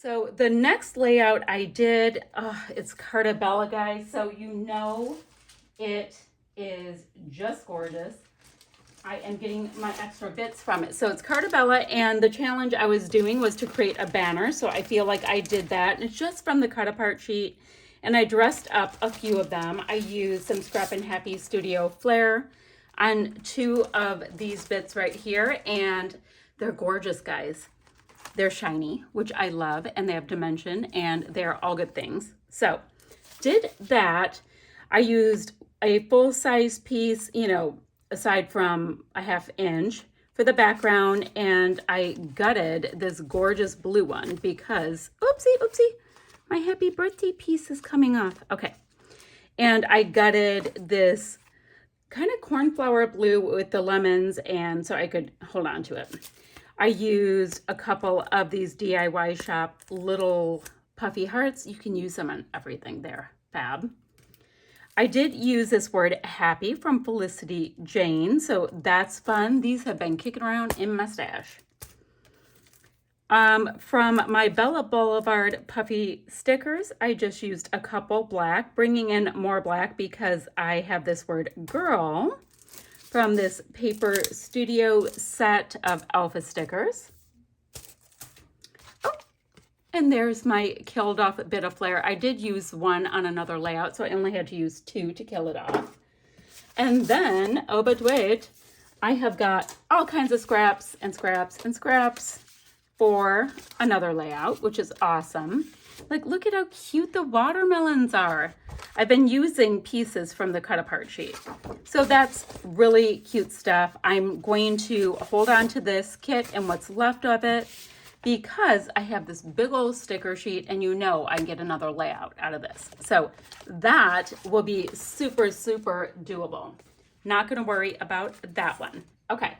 So the next layout I did, it's Carta Bella, guys. So you know it is just gorgeous. I am getting my extra bits from it. So it's Carta Bella, and the challenge I was doing was to create a banner. So I feel like I did that. And it's just from the cut apart sheet. And I dressed up a few of them. I used some Scrap and Happy Studio Flair on two of these bits right here. And they're gorgeous, guys. They're shiny, which I love, and they have dimension, and they're all good things. So did that. I used a full-size piece, you know, aside from a 1/2 inch for the background, and I gutted this gorgeous blue one because, oopsie, my happy birthday piece is coming off. Okay. And I gutted this kind of cornflower blue with the lemons, and so I could hold on to it. I used a couple of these DIY shop little puffy hearts. You can use them on everything. They're fab. I did use this word happy from Felicity Jane, so that's fun. These have been kicking around in my stash. From my Bella Boulevard puffy stickers, I just used a couple black, bringing in more black because I have this word girl from this Paper Studio set of alpha stickers. Oh, and there's my killed off bit of flair. I did use one on another layout, so I only had to use two to kill it off. And then, oh but wait, I have got all kinds of scraps and scraps and scraps for another layout, which is awesome. Like, look at how cute the watermelons are. I've been using pieces from the cut apart sheet. So that's really cute stuff. I'm going to hold on to this kit and what's left of it because I have this big old sticker sheet, and you know I get another layout out of this. So that will be super, super doable. Not gonna worry about that one. Okay,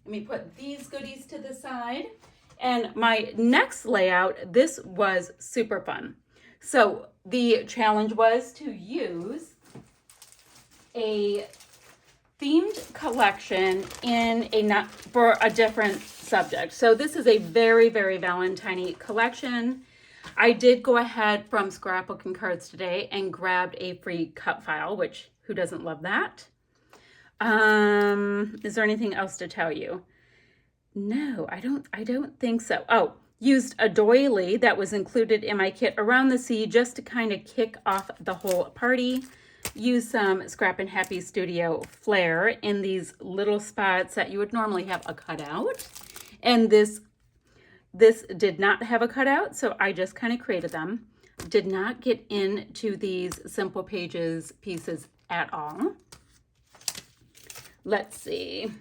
let me put these goodies to the side. And my next layout, this was super fun. So the challenge was to use a themed collection in for a different subject. So this is a very, very Valentiny collection. I did go ahead from Scrapbooking Cards today and grabbed a free cut file, which who doesn't love that? Is there anything else to tell you? No, I don't think so. Oh, used a doily that was included in my kit Around the Sea just to kind of kick off the whole party. Use some Scrap and Happy Studio Flair in these little spots that you would normally have a cutout. And this did not have a cutout, so I just kind of created them. Did not get into these Simple Pages pieces at all. Let's see.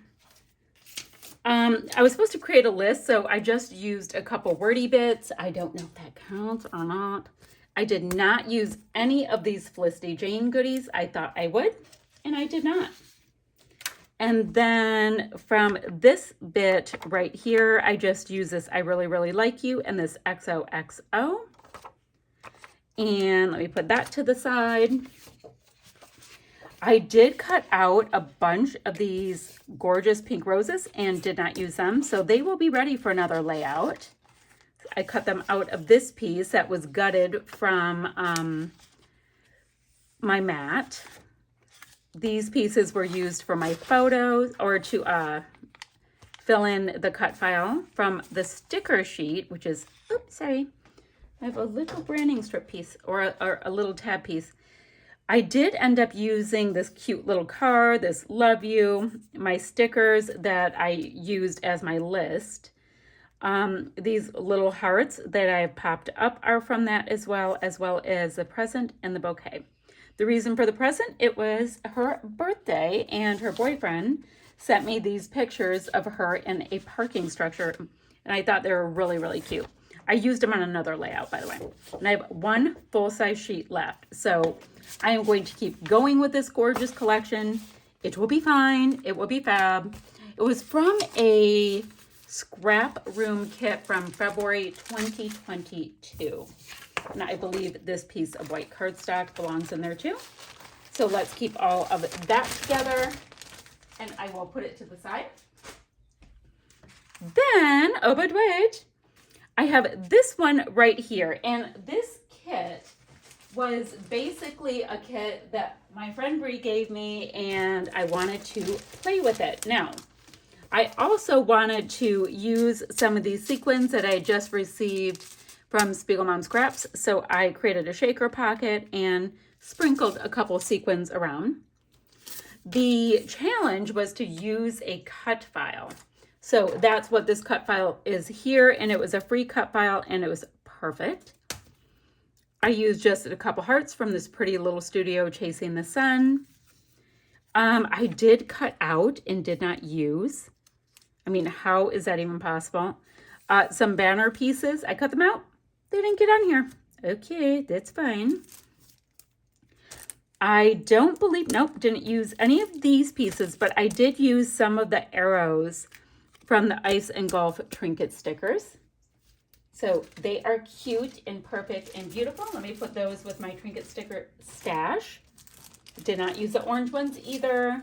I was supposed to create a list, so I just used a couple wordy bits. I don't know if that counts or not. I did not use any of these Felicity Jane goodies. I thought I would, and I did not. And then from this bit right here, I just use this I Really, Really Like You and this XOXO. And let me put that to the side. I did cut out a bunch of these gorgeous pink roses and did not use them, so they will be ready for another layout. I cut them out of this piece that was gutted from my mat. These pieces were used for my photos or to fill in the cut file from the sticker sheet, which is, oops, sorry. I have a little branding strip piece or a little tab piece. I did end up using this cute little card, this love you, my stickers that I used as my list. These little hearts that I've popped up are from that as well as the present and the bouquet. The reason for the present, it was her birthday, and her boyfriend sent me these pictures of her in a parking structure, and I thought they were really, really cute. I used them on another layout, by the way. And I have one full-size sheet left. So I am going to keep going with this gorgeous collection. It will be fine. It will be fab. It was from a scrap room kit from February 2022. And I believe this piece of white cardstock belongs in there too. So let's keep all of that together. And I will put it to the side. Then, oh, but wait. I have this one right here, and this kit was basically a kit that my friend Bree gave me, and I wanted to play with it. Now, I also wanted to use some of these sequins that I just received from Spiegel Mom Scraps, so I created a shaker pocket and sprinkled a couple sequins around. The challenge was to use a cut file. So that's what this cut file is here, and it was a free cut file, and it was perfect. I used just a couple hearts from this pretty little studio, Chasing the Sun. I did cut out and did not use. I mean, how is that even possible? Some banner pieces, I cut them out. They didn't get on here. Okay, that's fine. I don't believe, nope, didn't use any of these pieces, but I did use some of the arrows from the Ice and Golf trinket stickers. So they are cute and perfect and beautiful. Let me put those with my trinket sticker stash. Did not use the orange ones either.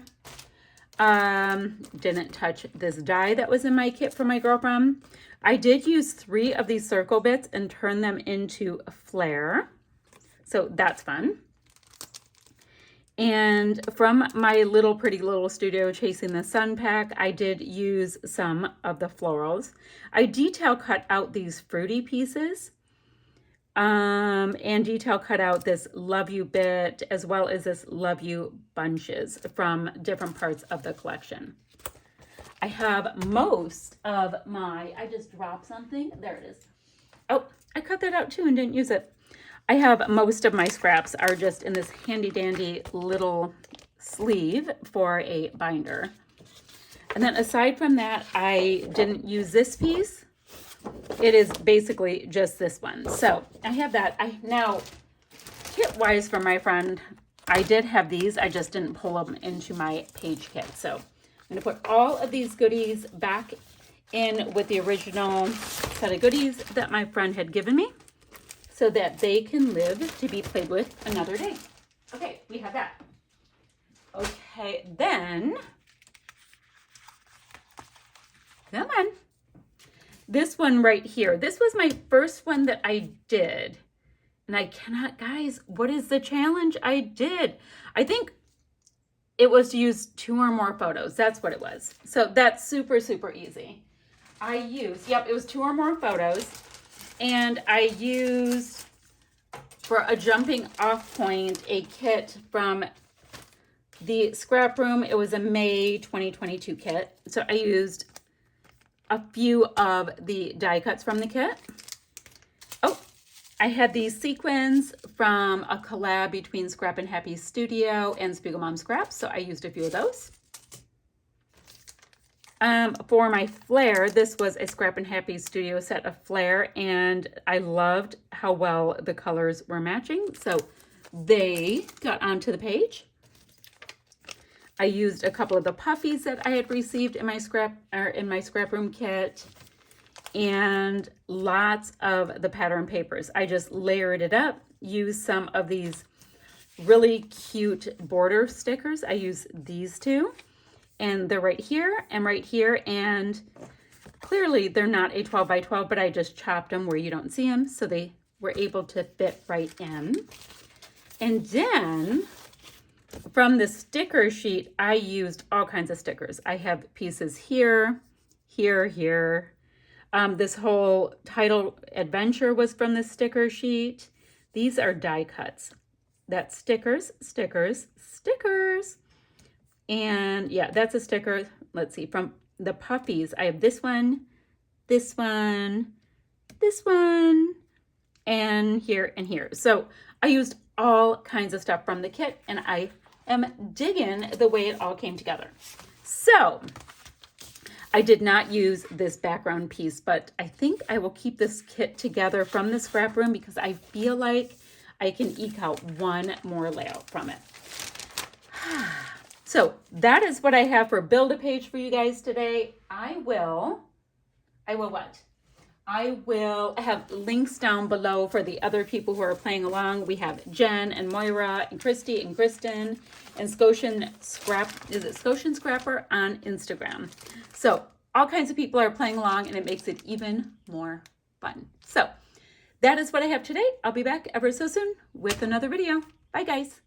Didn't touch this die that was in my kit for my girlfriend. I did use 3 of these circle bits and turn them into a flare. So that's fun. And from my little pretty little studio Chasing the Sun pack, I did use some of the florals. I detail cut out these fruity pieces and detail cut out this Love You bit as well as this Love You bunches from different parts of the collection. I have most of my, I just dropped something. There it is. Oh, I cut that out too and didn't use it. I have most of my scraps are just in this handy dandy little sleeve for a binder. And then aside from that, I didn't use this piece. It is basically just this one. So I have that. Now, kit-wise for my friend, I did have these. I just didn't pull them into my page kit. So I'm going to put all of these goodies back in with the original set of goodies that my friend had given me, so that they can live to be played with another day. Okay, we have that. Okay, then, come on. This one right here. This was my first one that I did. And I cannot, guys, what is the challenge I did? I think it was to use 2 or more photos. That's what it was. So that's super, super easy. I used, yep, it was 2 or more photos. And I used, for a jumping off point, a kit from the scrap room. It was a May 2022 kit. So I used a few of the die cuts from the kit. Oh, I had these sequins from a collab between Scrap and Happy Studio and Spiegel Mom Scraps. So I used a few of those. For my flare, this was a Scrap and Happy Studio set of flare, and I loved how well the colors were matching, so they got onto the page. I used a couple of the puffies that I had received in my scrap room kit, and lots of the pattern papers. I just layered it up, used some of these really cute border stickers. I used these 2. And they're right here, and clearly they're not a 12 by 12, but I just chopped them where you don't see them, so they were able to fit right in. And then from the sticker sheet, I used all kinds of stickers. I have pieces here, here. This whole title adventure was from the sticker sheet. These are die cuts. That's stickers. And yeah, that's a sticker. Let's see, from the puffies, I have this one, and here. So I used all kinds of stuff from the kit, and I am digging the way it all came together. So I did not use this background piece, but I think I will keep this kit together from the scrap room because I feel like I can eke out one more layout from it. So that is what I have for Build-A-Page for you guys today. I will what? I will have links down below for the other people who are playing along. We have Jen and Moira and Christy and Kristen and Scotian Scrapper on Instagram. So all kinds of people are playing along, and it makes it even more fun. So that is what I have today. I'll be back ever so soon with another video. Bye, guys.